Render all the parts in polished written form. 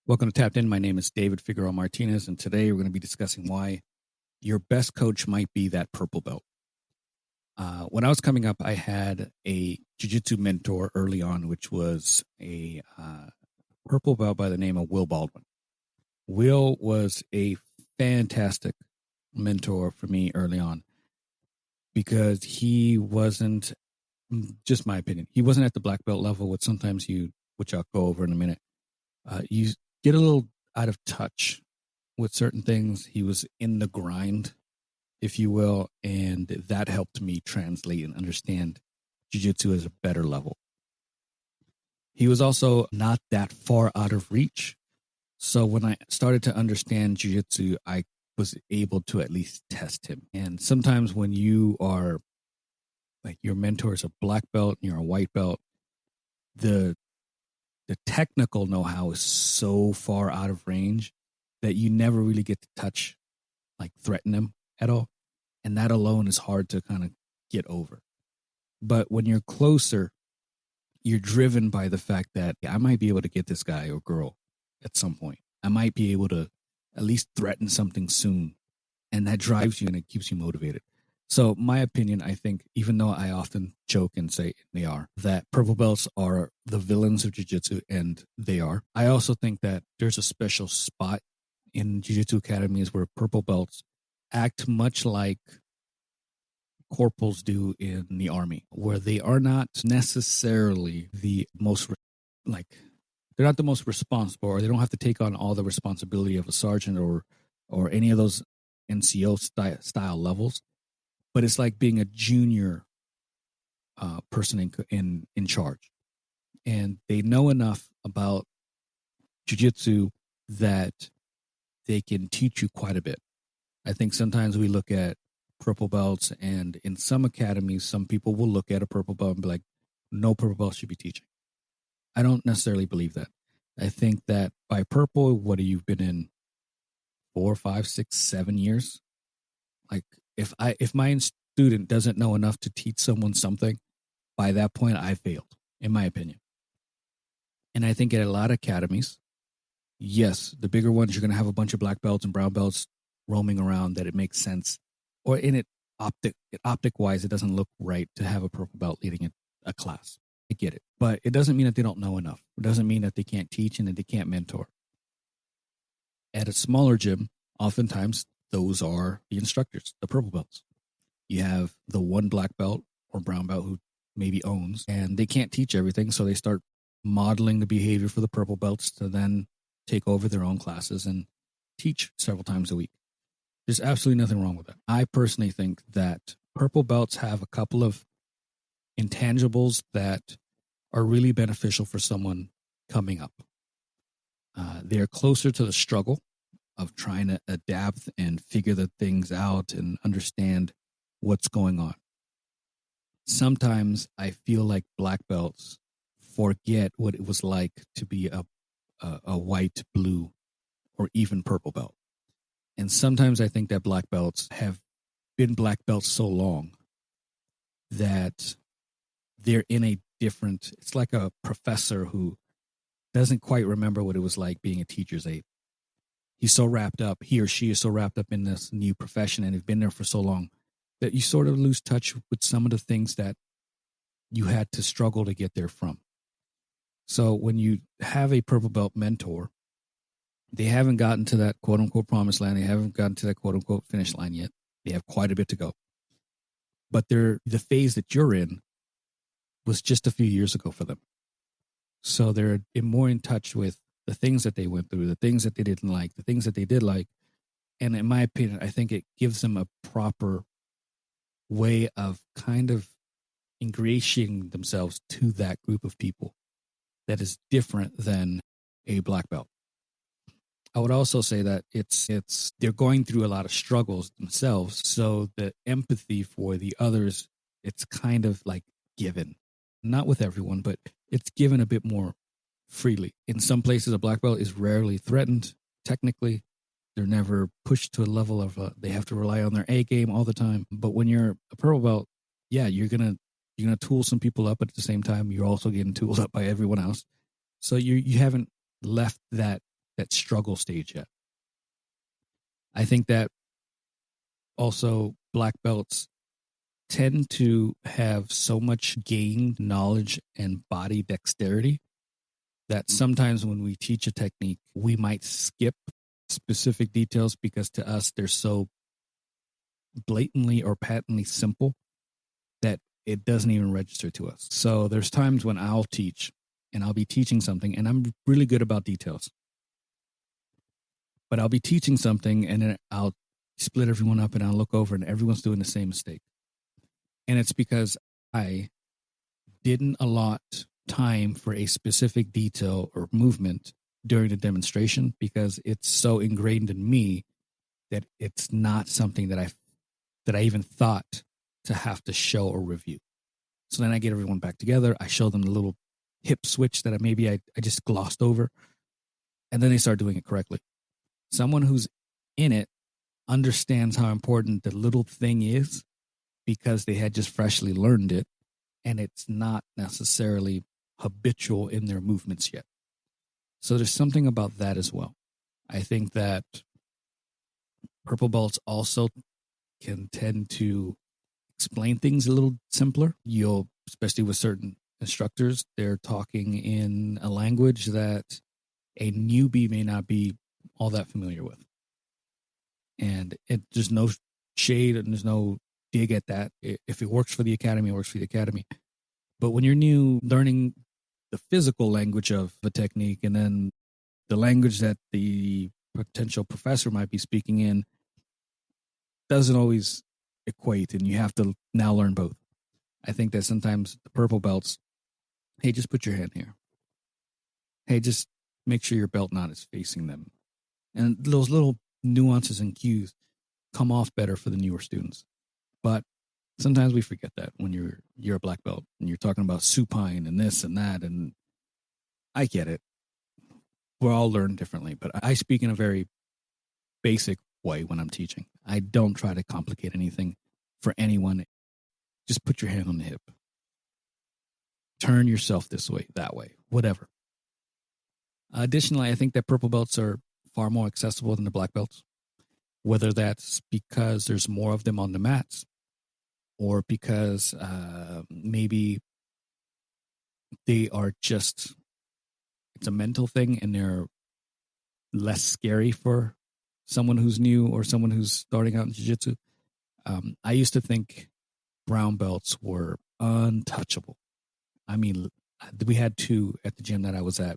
Welcome to Tapped In. My name is David Figueroa-Martinez, and today we're going to be discussing why your best coach might be that purple belt. When I was coming up, I had a Jiu-Jitsu mentor early on, which was a purple belt by the name of Will Baldwin. Will was a fantastic mentor for me early on because he wasn't, just my opinion, he wasn't at the black belt level, which sometimes which I'll go over in a minute. You get a little out of touch with certain things. He was in the grind, if you will, and that helped me translate and understand jiu-jitsu as a better level. He was also not that far out of reach. So when I started to understand jiu-jitsu, I was able to at least test him. And sometimes when you are, like, your mentor is a black belt and you're a white belt, the technical know-how is so far out of range that you never really get to touch, like, threaten them at all. And that alone is hard to kind of get over. But when you're closer, you're driven by the fact that I might be able to get this guy or girl at some point. I might be able to at least threaten something soon. And that drives you and it keeps you motivated. So my opinion, I think, even though I often joke and say they are, that purple belts are the villains of jiu-jitsu, and they are. I also think that there's a special spot in jiu-jitsu academies where purple belts act much like corporals do in the army, where they are not necessarily the most, they're not the most responsible, or they don't have to take on all the responsibility of a sergeant or any of those NCO style levels. But it's like being a junior person in charge. And they know enough about jiu-jitsu that they can teach you quite a bit. I think sometimes we look at purple belts, and in some academies, some people will look at a purple belt and be like, no purple belt should be teaching. I don't necessarily believe that. I think that by purple, what you've been in 4, 5, 6, 7 years? Like, if my student doesn't know enough to teach someone something, by that point, I failed, in my opinion. And I think at a lot of academies, yes, the bigger ones, you're going to have a bunch of black belts and brown belts roaming around, that it makes sense. Or in it, optic-wise, it doesn't look right to have a purple belt leading a class. I get it. But it doesn't mean that they don't know enough. It doesn't mean that they can't teach and that they can't mentor. At a smaller gym, oftentimes, those are the instructors, the purple belts. You have the one black belt or brown belt who maybe owns, and they can't teach everything, so they start modeling the behavior for the purple belts to then take over their own classes and teach several times a week. There's absolutely nothing wrong with that. I personally think that purple belts have a couple of intangibles that are really beneficial for someone coming up. They're closer to the struggle of trying to adapt and figure the things out and understand what's going on. Sometimes I feel like black belts forget what it was like to be a white, blue, or even purple belt. And sometimes I think that black belts have been black belts so long that they're in a different, it's like a professor who doesn't quite remember what it was like being a teacher's aide. He's so wrapped up, he or she is so wrapped up in this new profession and have been there for so long that you sort of lose touch with some of the things that you had to struggle to get there from. So when you have a purple belt mentor, they haven't gotten to that quote unquote promised land. They haven't gotten to that quote unquote finish line yet. They have quite a bit to go. But the phase that you're in was just a few years ago for them. So they're more in touch with the things that they went through, the things that they didn't like, the things that they did like. And in my opinion, I think it gives them a proper way of kind of ingratiating themselves to that group of people that is different than a black belt. I would also say that they're going through a lot of struggles themselves. So the empathy for the others, it's kind of like given. Not with everyone, but it's given a bit more freely. In some places, a black belt is rarely threatened. Technically, they're never pushed to a level of they have to rely on their A game all the time. But when you're a purple belt, yeah, you're gonna tool some people up, but at the same time, you're also getting tooled up by everyone else. So you haven't left that that struggle stage yet. I think that also black belts tend to have so much gained knowledge and body dexterity that sometimes when we teach a technique, we might skip specific details because to us they're so blatantly or patently simple that it doesn't even register to us. So there's times when I'll teach and I'll be teaching something and I'm really good about details. But I'll be teaching something and then I'll split everyone up and I'll look over and everyone's doing the same mistake. And it's because I didn't allot time for a specific detail or movement during the demonstration because it's so ingrained in me that it's not something that I even thought to have to show or review. So then I get everyone back together. I show them the little hip switch that I just glossed over. And then they start doing it correctly. Someone who's in it understands how important the little thing is because they had just freshly learned it. And it's not necessarily habitual in their movements yet. So there's something about that as well. I think that purple belts also can tend to explain things a little simpler. Especially with certain instructors, they're talking in a language that a newbie may not be all that familiar with. And there's no shade and there's no dig at that. If it works for the academy, it works for the academy. But when you're new, learning the physical language of a technique and then the language that the potential professor might be speaking in doesn't always equate, and you have to now learn both. I think that sometimes the purple belts, hey, just put your hand here. Hey, just make sure your belt knot is facing them. And those little nuances and cues come off better for the newer students. But sometimes we forget that when you're a black belt and you're talking about supine and this and that, and I get it. We're all learned differently, but I speak in a very basic way when I'm teaching. I don't try to complicate anything for anyone. Just put your hand on the hip. Turn yourself this way, that way, whatever. Additionally, I think that purple belts are far more accessible than the black belts, whether that's because there's more of them on the mats or because maybe they are just, it's a mental thing and they're less scary for someone who's new or someone who's starting out in jiu-jitsu. I used to think brown belts were untouchable. I mean, we had two at the gym that I was at,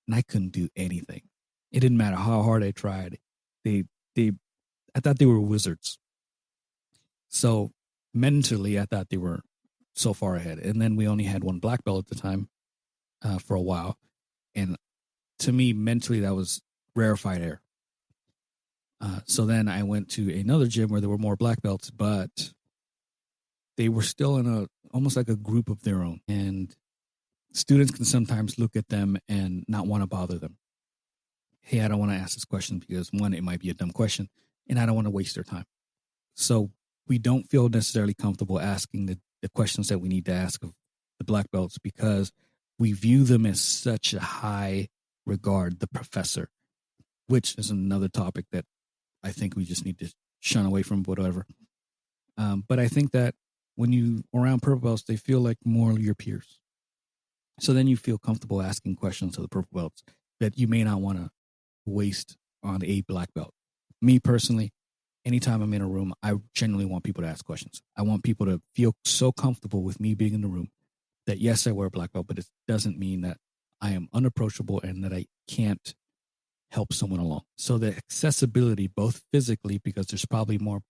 and I couldn't do anything. It didn't matter how hard I tried. I thought they were wizards. So mentally, I thought they were so far ahead. And then we only had one black belt at the time for a while. And to me, mentally, that was rarefied air. So then I went to another gym where there were more black belts, but they were still in almost like a group of their own. And students can sometimes look at them and not want to bother them. Hey, I don't want to ask this question because one, it might be a dumb question, and I don't want to waste their time. So we don't feel necessarily comfortable asking the questions that we need to ask of the black belts because we view them as such a high regard, the professor, which is another topic that I think we just need to shun away from, whatever. But I think that when you around purple belts, they feel like more your peers. So then you feel comfortable asking questions to the purple belts that you may not want to waste on a black belt. Me personally, anytime I'm in a room, I genuinely want people to ask questions. I want people to feel so comfortable with me being in the room that yes, I wear a black belt, but it doesn't mean that I am unapproachable and that I can't help someone along. So the accessibility, both physically, because there's probably more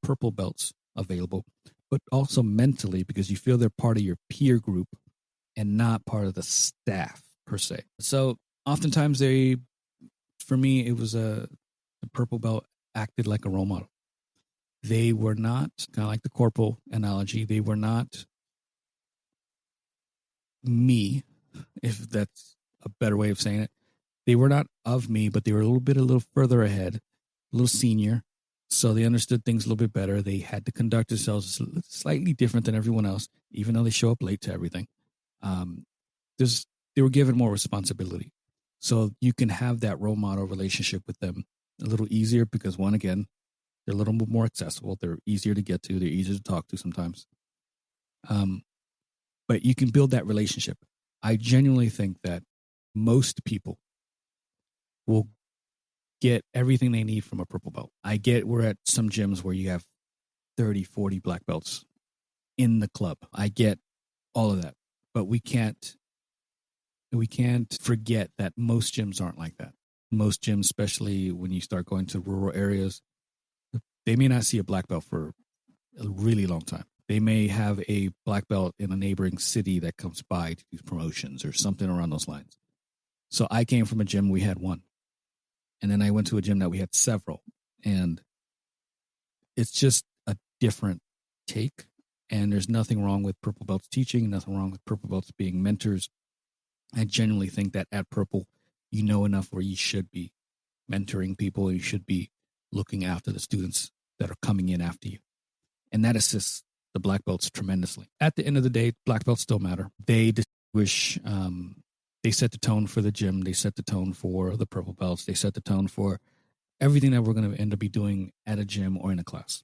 purple belts available, but also mentally because you feel they're part of your peer group and not part of the staff per se. So oftentimes for me, it was the purple belt acted like a role model. They were not, kind of like the corporal analogy, they were not me, if that's a better way of saying it. They were not of me, but they were a little further ahead, a little senior. So they understood things a little bit better. They had to conduct themselves slightly different than everyone else, even though they show up late to everything. They were given more responsibility. So you can have that role model relationship with them a little easier because, one, again, they're a little bit more accessible. They're easier to get to. They're easier to talk to sometimes. But you can build that relationship. I genuinely think that most people will get everything they need from a purple belt. We're at some gyms where you have 30, 40 black belts in the club. I get all of that. But we can't forget that most gyms aren't like that. Most gyms, especially when you start going to rural areas, they may not see a black belt for a really long time. They may have a black belt in a neighboring city that comes by to do promotions or something around those lines. So I came from a gym, we had one. And then I went to a gym that we had several. And it's just a different take. And there's nothing wrong with purple belts teaching, nothing wrong with purple belts being mentors. I genuinely think that at purple, you know enough where you should be mentoring people. You should be looking after the students that are coming in after you. And that assists the black belts tremendously. At the end of the day, black belts still matter. They distinguish, they set the tone for the gym. They set the tone for the purple belts. They set the tone for everything that we're going to end up be doing at a gym or in a class.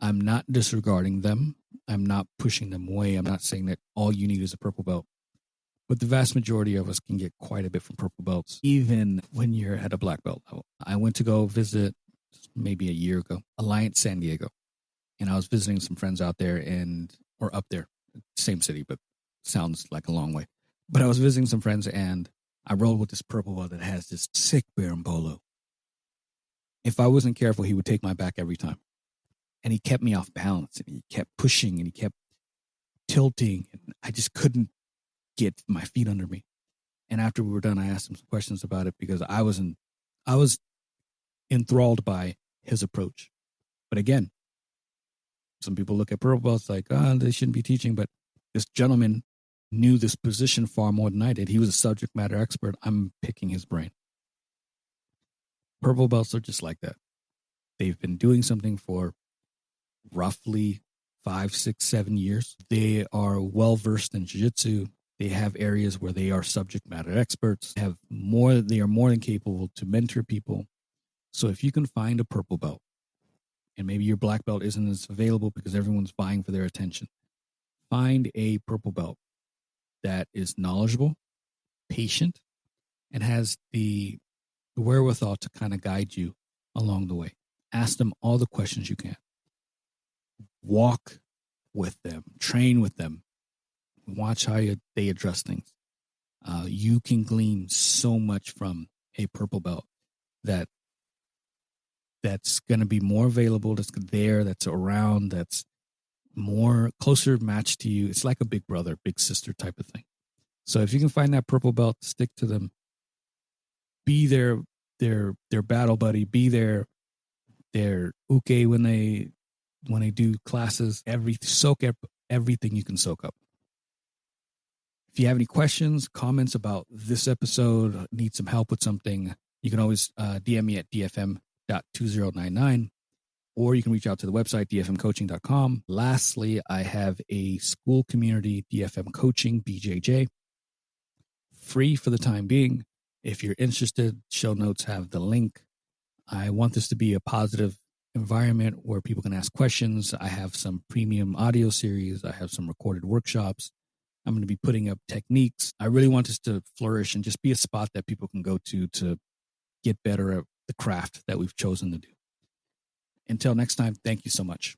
I'm not disregarding them. I'm not pushing them away. I'm not saying that all you need is a purple belt. But the vast majority of us can get quite a bit from purple belts, even when you're at a black belt level. I went to go visit maybe a year ago, Alliance San Diego. And I was visiting some friends out there or up there, same city, but sounds like a long way. But I was visiting some friends and I rolled with this purple belt that has this sick berimbolo. If I wasn't careful, he would take my back every time. And he kept me off balance and he kept pushing and he kept tilting. And I just couldn't get my feet under me. And after we were done, I asked him some questions about it because I was enthralled by his approach. But again, some people look at purple belts like, they shouldn't be teaching. But this gentleman knew this position far more than I did. He was a subject matter expert. I'm picking his brain. Purple belts are just like that. They've been doing something for roughly 5, 6, 7 years. They are well-versed in jiu-jitsu. They have areas where they are subject matter experts. They are more than capable to mentor people. So if you can find a purple belt, and maybe your black belt isn't as available because everyone's vying for their attention, find a purple belt that is knowledgeable, patient, and has the wherewithal to kind of guide you along the way. Ask them all the questions you can. Walk with them, train with them, watch how they address things. You can glean so much from a purple belt that's going to be more available, that's there, that's around, that's more closer matched to you. It's like a big brother, big sister type of thing. So if you can find that purple belt, stick to them. Be their battle buddy. Be their uke when they do classes. Soak up everything you can soak up. If you have any questions, comments about this episode, need some help with something, you can always DM me at dfm.2099, or you can reach out to the website, dfmcoaching.com. Lastly, I have a school community, DFM Coaching, BJJ, free for the time being. If you're interested, show notes have the link. I want this to be a positive environment where people can ask questions. I have some premium audio series. I have some recorded workshops. I'm going to be putting up techniques. I really want this to flourish and just be a spot that people can go to get better at the craft that we've chosen to do. Until next time, thank you so much.